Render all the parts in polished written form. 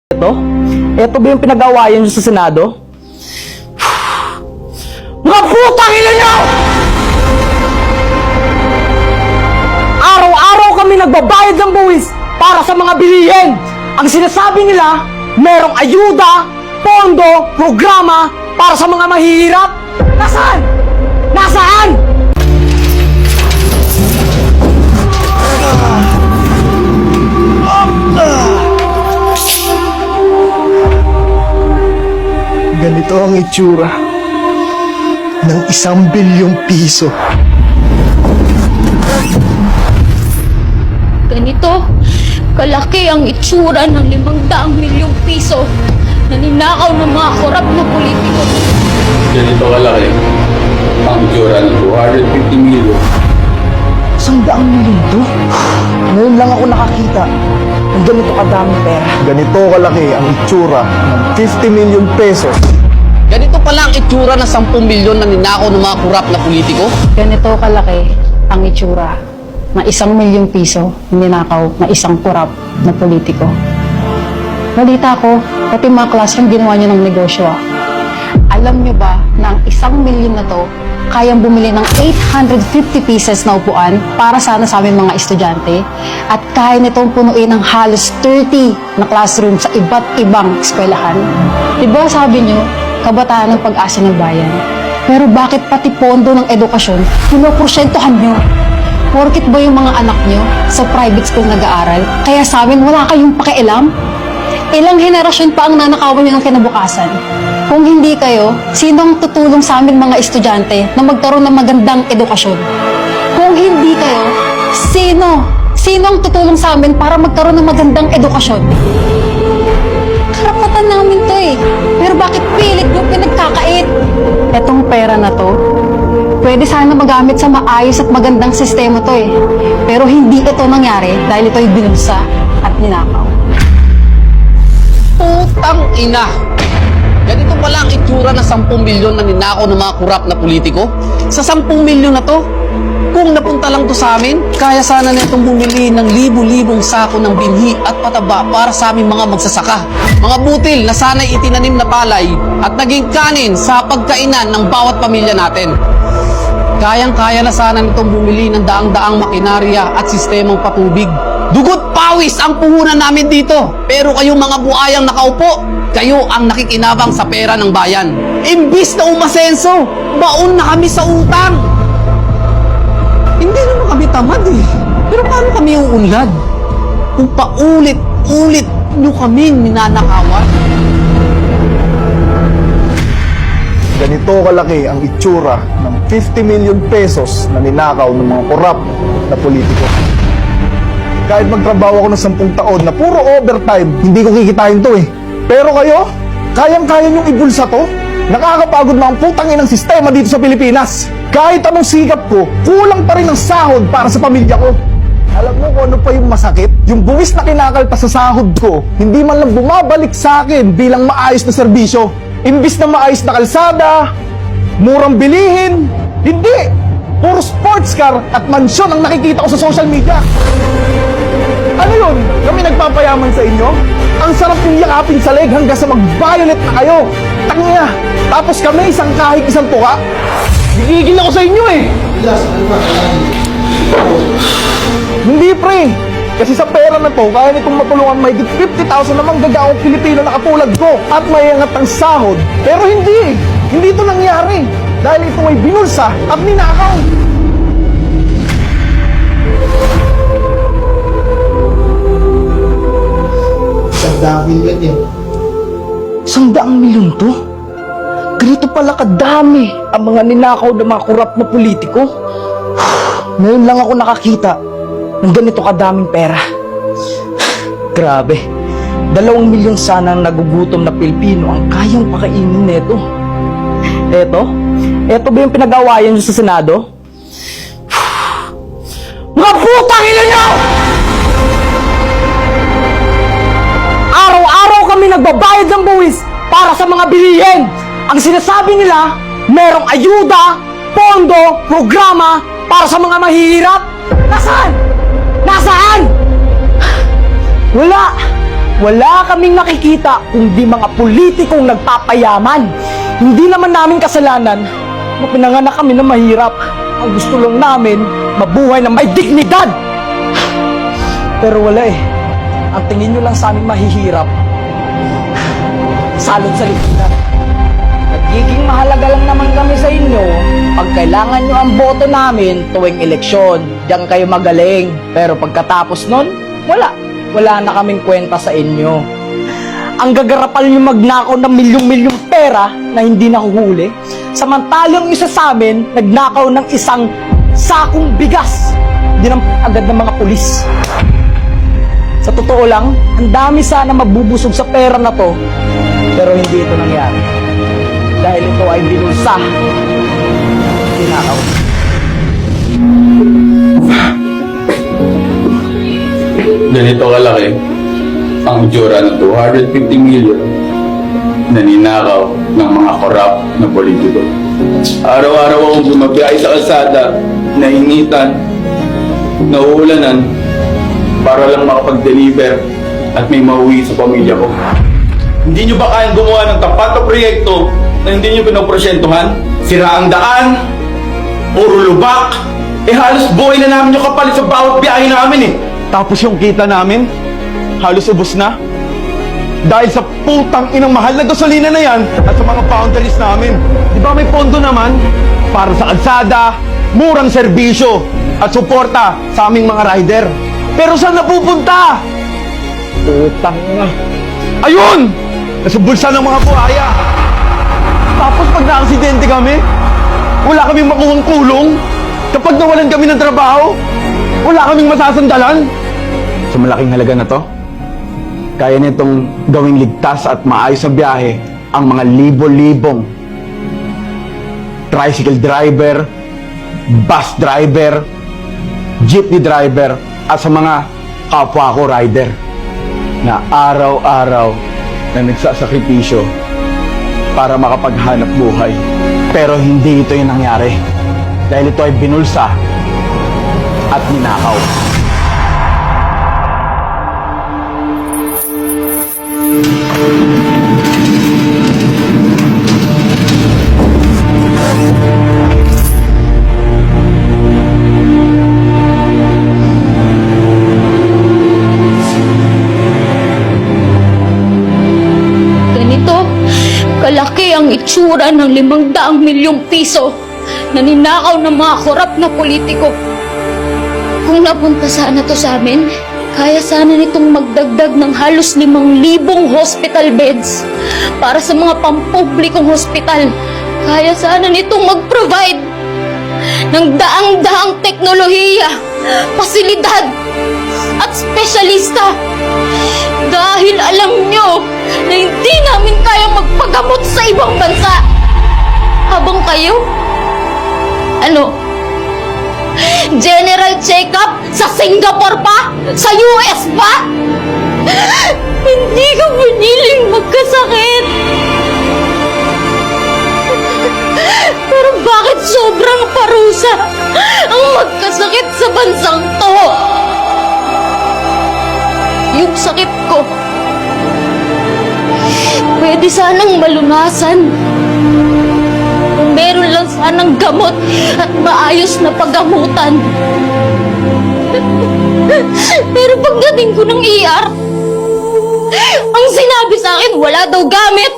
Ito? Ito ba yung pinag-awayan nyo sa Senado? Mga putang ina nyo! Araw-araw kami nagbabayad ng buwis para sa mga bilihin. Ang sinasabi nila, merong ayuda, pondo, programa para sa mga mahihirap. Nasaan? Nasaan? Ganito ang itsura ng 1 bilyong piso. Ganito kalaki ang itsura ng 500 milyong piso na ninakaw ng mga korap na politiko. Ganito kalaki ang itsura ng 250 million. 100 milyon to? Ngayon lang ako nakakita ng ganito kadaming pera. Ganito kalaki ang itsura ng 50 million pesos. Ganito pala ang itsura ng 10 milyon na ninakaw ng mga kurap na politiko. Ganito kalaki ang itsura na 1 milyong piso ninakaw na isang kurap na politiko. Balita ko, pati mga classroom ginawa niyo ng negosyo. Alam niyo ba na ang 1 milyon na to kayang bumili ng 850 pieces na upuan para sana sa aming mga estudyante at kaya nitong punuin ng halos 30 na classroom sa iba't ibang eskwelahan. Diba sabi niyo, kabataan ng pag-asa ng bayan. Pero bakit pati pondo ng edukasyon, pinoporsyentohan niyo? Porkit ba yung mga anak niyo sa private school nag-aaral, kaya sa amin wala kayong pakialam? Ilang henerasyon pa ang nanakawan niyo ng kinabukasan? Kung hindi kayo, sino ang tutulong sa amin mga estudyante na magkaroon ng magandang edukasyon? Kung hindi kayo, sino? Sino ang tutulong sa amin para magkaroon ng magandang edukasyon? Karapatan namin to eh. Pero bakit pilit yung pinagkakait? Etong pera na to, pwede sana magamit sa maayos at magandang sistema to eh. Pero hindi ito nangyari dahil ito'y binulsa at ninakaw. Putang ina! Ganito pala ang itsura ng 10 milyon na ninakaw ng mga kurap na politiko. Sa 10 milyon na to, kung napunta lang to sa amin, kaya sana netong bumili ng libu-libong sako ng binhi at pataba para sa aming mga magsasaka. Mga butil na sana'y itinanim na palay at naging kanin sa pagkainan ng bawat pamilya natin. Kayang-kaya na sana nitong bumili ng daang-daang makinarya at sistemang patubig. Dugot pawis ang puhunan namin dito. Pero kayong mga buayang nakaupo, kayo ang nakikinabang sa pera ng bayan. Imbis na umasenso, baon na kami sa utang. Hindi naman kami tamad eh. Pero paano kami uunlad? Kung paulit-ulit nyo kaming ninanakawan? Ganito kalaki ang itsura ng 50 million pesos na ninakaw ng mga korap na politiko. Kahit magtrabaho ako ng 10 taon na puro overtime, hindi ko kikitain to eh. Pero kayo, kayang-kaya nyong ibulsa to? Nakakapagod na ang putang inang sistema dito sa Pilipinas. Kahit anong sikap ko, kulang pa rin ang sahod para sa pamilya ko. Alam mo kung ano pa yung masakit? Yung buwis na kinakaltas sa sahod ko, hindi man lang bumabalik sa akin bilang maayos na serbisyo. Imbis na maayos na kalsada, murang bilihin, hindi. Puro sports car at mansyon ang nakikita ko sa social media. Ano yun? Kami nagpapayaman sa inyo? Ang sarap yung yakapin sa leg hanggang sa mag-violet na kayo. Tangina! Tapos kami isang kahig isang tuka? Gigigil ako sa inyo eh! Hindi pre! Kasi sa pera na to, kaya nitong matulungan may 50,000 namang gagaong Pilipino na katulad ko at may angat ang sahod. Pero hindi! Hindi ito nangyari! Dahil ito ay binulsa at ninakaw! Sangdaang milyon to? Ganito pala kadami ang mga ninakaw ng mga kurap na politiko. Ngayon lang ako nakakita ng ganito kadaming pera. Grabe, 2 milyon sana ang nagugutom na Pilipino ang kayang pakainin neto. Eto ba yung pinag-awayan nyo sa Senado? Mga putang ina nyo! Araw-araw kami nagbabayad ng buwis para sa mga bilihin. Ang sinasabi nila, merong ayuda, pondo, programa para sa mga mahihirap. Nasaan? Nasaan? Wala. Wala kaming nakikita kundi mga politikong nagpapayaman. Hindi naman namin kasalanan na pinanganak kami na mahirap. Ang gusto lang namin, mabuhay na may dignidad. Pero wala eh. Ang tingin nyo lang sa amin mahihirap, salot sa lipunan. Nagiging mahalaga lang naman kami sa inyo pag kailangan nyo ang boto namin tuwing eleksyon. Diyan kayo magaling. Pero pagkatapos nun, wala na kaming kwenta sa inyo. Ang gagarapal nyo magnakaw ng milyong-milyong pera na hindi nahuhuli, samantalang isa sa amin nagnakaw ng isang sakong bigas. Dinamp agad ng mga pulis. Sa totoo lang, ang dami sana mabubusog sa pera na to, pero hindi ito nangyari. Dahil ito ay binulsa. Tinakaw. Ganito kalaki ang itsura ng 250 million na ninakaw ng mga korap na politiko. Araw-araw akong bumabiyahe sa kalsada, nainitan, nauulanan, para lang makapag-deliver at may mauwi sa pamilya ko. Hindi nyo ba kayang gumawa ng tapat na proyekto na hindi nyo pinopresyentuhan? Sira ang daan, puro lubak, halos buhay na namin yung kapalit sa bawat biyahe namin eh. Tapos yung kita namin, halos ubos na. Dahil sa putang inang mahal na gasolina na yan at sa mga boundaries namin. Di ba may pondo naman para sa kalsada, murang serbisyo at suporta sa aming mga rider. Pero saan napupunta? Putang ina. Ayun! Nasa bulsa ng mga buhaya. Tapos pag na-aksidente kami, wala kaming makuhang kulong. Kapag nawalan kami ng trabaho, wala kaming masasandalan. Sa malaking halaga na to, kaya nitong gawing ligtas at maayos na biyahe ang mga libo-libong tricycle driver, bus driver, jeepney driver, at sa mga kapwa ko rider na araw-araw na nagsasakripisyo para makapaghanap buhay. Pero hindi ito yung nangyari dahil ito ay binulsa at ninakaw. Ganito kalaki ang itsura ng 500 milyong piso na ninakaw ng mga korap na politiko. Kung napunta sana to sa amin, kaya sana nitong magdagdag ng halos 5,000 hospital beds para sa mga pampublikong hospital. Kaya sana nitong mag-provide ng daang-daang teknolohiya, pasilidad, at espesyalista. Dahil alam nyo na hindi namin kayang magpagamot sa ibang bansa. Habang kayo, general check-up sa Singapore pa? Sa US pa? Hindi ka piniling magkasakit. Pero bakit sobrang parusa ang magkasakit sa bansang to? Yung sakit ko, pwede sanang malunasan. Kung meron lang sanang gamot at maayos na paggamutan. Pero pagdating ko ng ER, ang sinabi sa akin, wala daw gamit,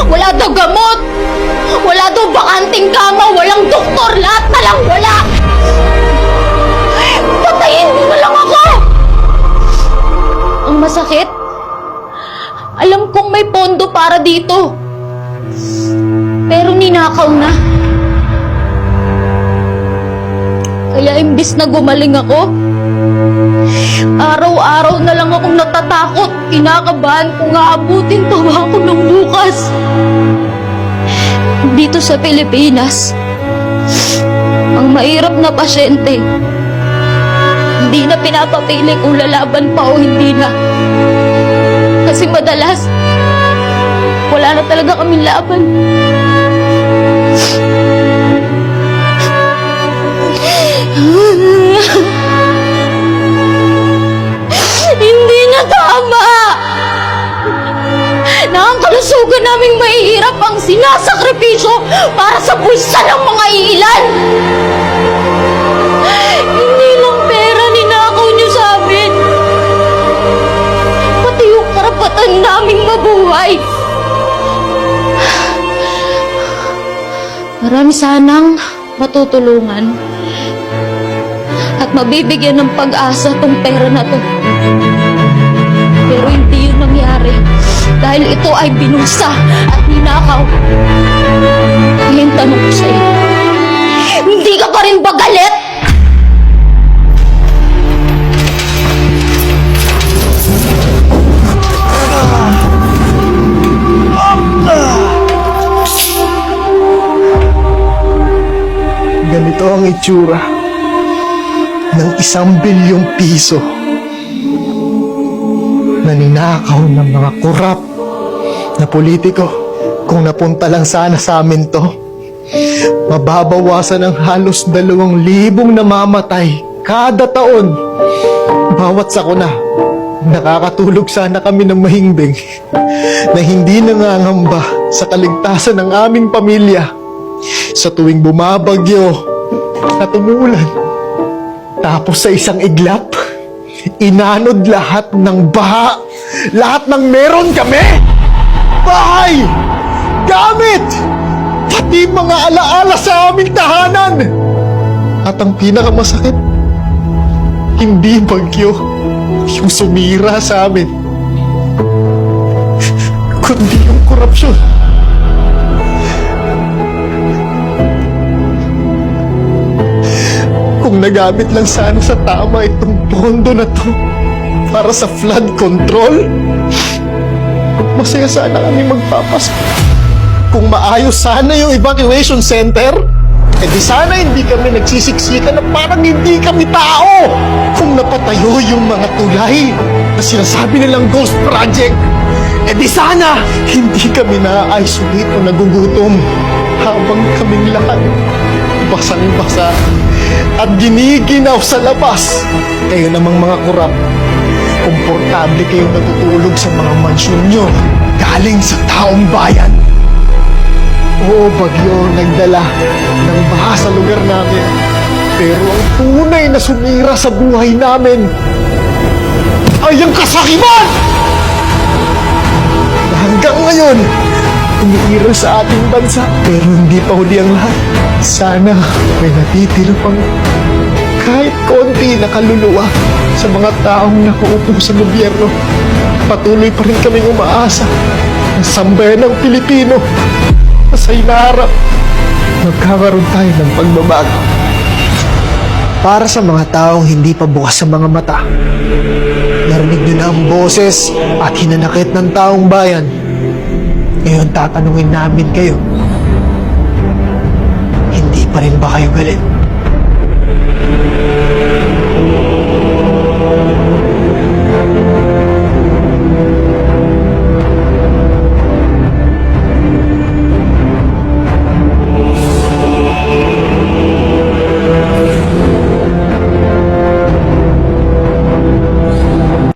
wala daw gamot, wala daw bakanting kama, walang doktor, lahat na lang wala. Patayin mo na lang ako! Ang masakit, alam kong may pondo para dito. Pero ninakaw na. Kaya imbis na gumaling ako, araw-araw na lang akong natatakot. Kinakabahan kung aabutin pa ba ako ng bukas. Dito sa Pilipinas, ang mahirap na pasyente, hindi na pinapapili kung lalaban pa o hindi na. Kasi madalas, wala na talaga kaming laban. Hindi na tama! na ang kalusugan naming mahihirap ang sinasakripisyo para sa bulsa ng mga iilan. Hindi lang pera ninakaw niyo sa amin, pati yung karapatan naming mabuhay. Marami sanang matutulungan at mabibigyan ng pag-asa tong pera na to. Pero hindi yun nangyari dahil ito ay binusa at ninakaw. Kaya yung tanong ko sa'yo, hindi ka pa rin ba galit? Ganito ang itsura ng 1 bilyong piso na ninakaw ng mga korap na politiko. Kung napunta lang sana sa amin to, mababawasan ng halos 2,000 namamatay kada taon. Bawat sakuna, nakakatulog sana kami ng mahimbing na hindi nangangamba sa kaligtasan ng aming pamilya sa tuwing bumabagyo at umuulan. Tapos sa isang iglap, inanod lahat ng baha, lahat ng meron kami. Bahay, gamit, pati mga alaala sa aming tahanan. At ang pinakamasakit, hindi bagyo yung sumira sa amin, kundi yung korupsyon. Kung nagamit lang sana sa tama itong pondo na to para sa flood control, masaya sana kami magpapasok. Kung maayos sana yung evacuation center, edi sana hindi kami nagsisiksikan na parang hindi kami tao. Kung napatayo yung mga tulay na sinasabi nilang ghost project, edi sana hindi kami na-isolate o nagugutom habang kaming lahat basang-basa at giniginaw sa labas. Kayo namang mga kurap, komportable kayong natutulog sa mga mansyon nyo galing sa taong bayan. Oo, bagyo nagdala ng baha sa lugar namin. Pero ang tunay na sumira sa buhay namin ay ang kasakiman! Na hanggang ngayon, umiiral sa ating bansa. Pero hindi pa huli ang lahat. Sana may natitira pang kahit konti na kaluluwa sa mga taong nakaupo sa gobyerno. Patuloy pa rin kaming umaasa na sambayan ng Pilipino sa hinaharap magkakaroon tayo ng pagbabago. Para sa mga taong hindi pa bukas sa mga mata, narinig nyo na ang boses at hinanakit ng taong bayan. Ngayon tatanungin namin kayo, hindi pa rin ba kayo galit?